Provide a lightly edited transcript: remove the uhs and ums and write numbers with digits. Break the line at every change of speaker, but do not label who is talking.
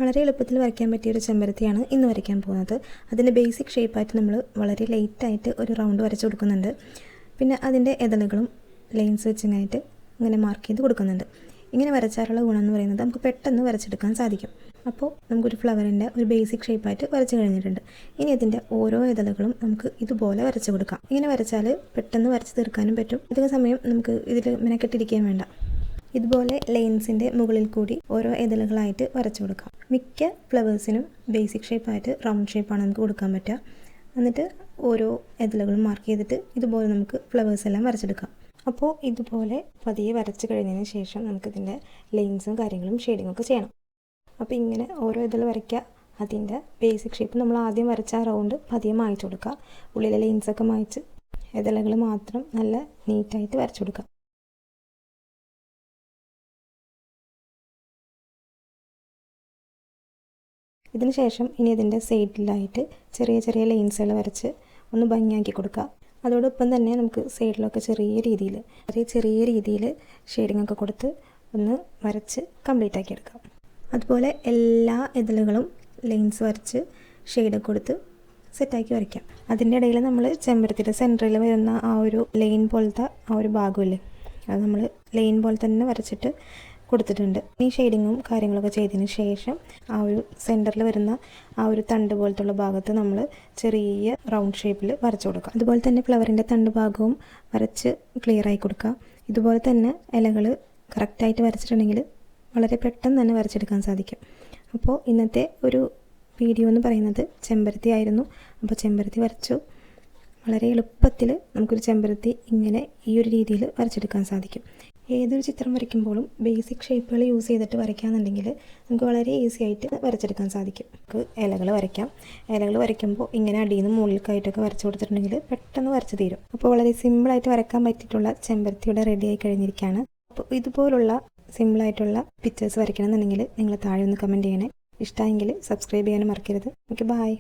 വളരെ എളുപ്പത്തിൽ വരയ്ക്കാൻ പറ്റിയ ഒരു ചെമ്പരത്തിയാണ് ഇന്ന് വരയ്ക്കാൻ പോകുന്നത്. അതിൻ്റെ ബേസിക് ഷേപ്പായിട്ട് നമ്മൾ വളരെ ലൈറ്റായിട്ട് ഒരു റൗണ്ട് വരച്ച് കൊടുക്കുന്നുണ്ട്. പിന്നെ അതിൻ്റെ ഇതളുകളും ലൈൻസ് വെച്ചിങ്ങായിട്ട് ഇങ്ങനെ മാർക്ക് ചെയ്ത് കൊടുക്കുന്നുണ്ട്. ഇങ്ങനെ വരച്ചാലുള്ള ഗുണം എന്ന് പറയുന്നത് നമുക്ക് പെട്ടെന്ന് വരച്ചെടുക്കാൻ സാധിക്കും. അപ്പോൾ നമുക്കൊരു ഫ്ലവറിൻ്റെ ഒരു ബേസിക് ഷേപ്പായിട്ട് വരച്ച് കഴിഞ്ഞിട്ടുണ്ട്. ഇനി ഇതിൻ്റെ ഓരോ ഇതളുകളും നമുക്ക് ഇതുപോലെ വരച്ച് കൊടുക്കാം. ഇങ്ങനെ വരച്ചാൽ പെട്ടെന്ന് വരച്ച് തീർക്കാനും പറ്റും. അധിക സമയം നമുക്ക് ഇതിൽ മെനക്കെട്ടിരിക്കാൻ വേണ്ട. ഇതുപോലെ ലൈൻസിൻ്റെ മുകളിൽ കൂടി ഓരോ ഇതളുകളായിട്ട് വരച്ചു കൊടുക്കാം. മിക്ക ഫ്ലവേഴ്സിനും ബേസിക് ഷേപ്പായിട്ട് റൗണ്ട് ഷേപ്പാണ് നമുക്ക് കൊടുക്കാൻ പറ്റുക. എന്നിട്ട് ഓരോ ഇതളുകളും മാർക്ക് ചെയ്തിട്ട് ഇതുപോലെ നമുക്ക് ഫ്ലവേഴ്സ് എല്ലാം വരച്ചെടുക്കാം. അപ്പോൾ ഇതുപോലെ പതിയെ വരച്ച് കഴിഞ്ഞതിന് ശേഷം നമുക്കിതിൻ്റെ ലൈൻസും കാര്യങ്ങളും ഷെയ്ഡിങ്ങൊക്കെ ചെയ്യണം. അപ്പോൾ ഇങ്ങനെ ഓരോ ഇതൾ വരയ്ക്കുക. അതിൻ്റെ ബേസിക് ഷേപ്പ് നമ്മൾ ആദ്യം വരച്ച ആ റൗണ്ട് പതിയെ മായ്ച്ചു കൊടുക്കുക. ഉള്ളിലെ ലൈൻസൊക്കെ മായ്ച്ച് ഇതളുകൾ മാത്രം നല്ല നീറ്റായിട്ട് വരച്ചു കൊടുക്കുക. ഇതിന് ശേഷം ഇനി ഇതിൻ്റെ സൈഡിലായിട്ട് ചെറിയ ചെറിയ ലൈൻസുകൾ വരച്ച് ഒന്ന് ഭംഗിയാക്കി കൊടുക്കുക. അതോടൊപ്പം തന്നെ നമുക്ക് സൈഡിലൊക്കെ ചെറിയ രീതിയിൽ ഷെയ്ഡിങ് ഒക്കെ കൊടുത്ത് ഒന്ന് വരച്ച് കംപ്ലീറ്റ് ആക്കി എടുക്കാം. അതുപോലെ എല്ലാ ഇതളുകളും ലൈൻസ് വരച്ച് ഷെയ്ഡ് കൊടുത്ത് സെറ്റാക്കി വരയ്ക്കാം. അതിൻ്റെ ഇടയിൽ നമ്മൾ ചെമ്പരത്തിയുടെ സെൻറ്ററിൽ വരുന്ന ആ ഒരു ലൈൻ പോലത്തെ ആ ഒരു ഭാഗമില്ലേ, അത് നമ്മൾ ലൈൻ പോലെ തന്നെ വരച്ചിട്ട് കൊടുത്തിട്ടുണ്ട്. ഈ ഷെയ്ഡിങ്ങും കാര്യങ്ങളൊക്കെ ചെയ്തതിന് ശേഷം ആ ഒരു സെൻറ്ററിൽ വരുന്ന ആ ഒരു തണ്ട് പോലത്തുള്ള ഭാഗത്ത് നമ്മൾ ചെറിയ റൗണ്ട് ഷേപ്പിൽ വരച്ചു കൊടുക്കുക. അതുപോലെ തന്നെ ഫ്ലവറിൻ്റെ തണ്ട് ഭാഗവും വരച്ച് ക്ലിയർ ആയി കൊടുക്കുക. ഇതുപോലെ തന്നെ ഇലകൾ കറക്റ്റായിട്ട് വരച്ചിട്ടുണ്ടെങ്കിൽ വളരെ പെട്ടെന്ന് തന്നെ വരച്ചെടുക്കാൻ സാധിക്കും. അപ്പോൾ ഇന്നത്തെ ഒരു വീഡിയോ എന്ന് പറയുന്നത് ചെമ്പരത്തി ആയിരുന്നു. അപ്പോൾ ചെമ്പരത്തി വരച്ചു. വളരെ എളുപ്പത്തിൽ നമുക്കൊരു ചെമ്പരത്തി ഇങ്ങനെ ഈ ഒരു രീതിയിൽ വരച്ചെടുക്കാൻ സാധിക്കും. ഏതൊരു ചിത്രം വരയ്ക്കുമ്പോഴും ബേസിക് ഷേപ്പുകൾ യൂസ് ചെയ്തിട്ട് വരയ്ക്കുകയാണെന്നുണ്ടെങ്കിൽ നമുക്ക് വളരെ ഈസി ആയിട്ട് വരച്ചെടുക്കാൻ സാധിക്കും. നമുക്ക് ഇലകൾ വരയ്ക്കാം. ഇലകൾ വരയ്ക്കുമ്പോൾ ഇങ്ങനെ അടിയിൽ നിന്ന് മുകളിലേക്കായിട്ടൊക്കെ വരച്ച് കൊടുത്തിട്ടുണ്ടെങ്കിൽ പെട്ടെന്ന് വരച്ച് തീരും. അപ്പോൾ വളരെ സിമ്പിളായിട്ട് വരയ്ക്കാൻ പറ്റിയിട്ടുള്ള ചെമ്പരത്തിയുടെ റെഡി ആയി കഴിഞ്ഞിരിക്കുകയാണ്. അപ്പോൾ ഇതുപോലുള്ള സിമ്പിളായിട്ടുള്ള പിക്ചേഴ്സ് വരയ്ക്കണമെന്നുണ്ടെങ്കിൽ നിങ്ങൾ താഴെ ഒന്ന് കമൻറ്റ് ചെയ്യണേ. ഇഷ്ടമായെങ്കിൽ സബ്സ്ക്രൈബ് ചെയ്യാനും മറക്കരുത്. Okay, by.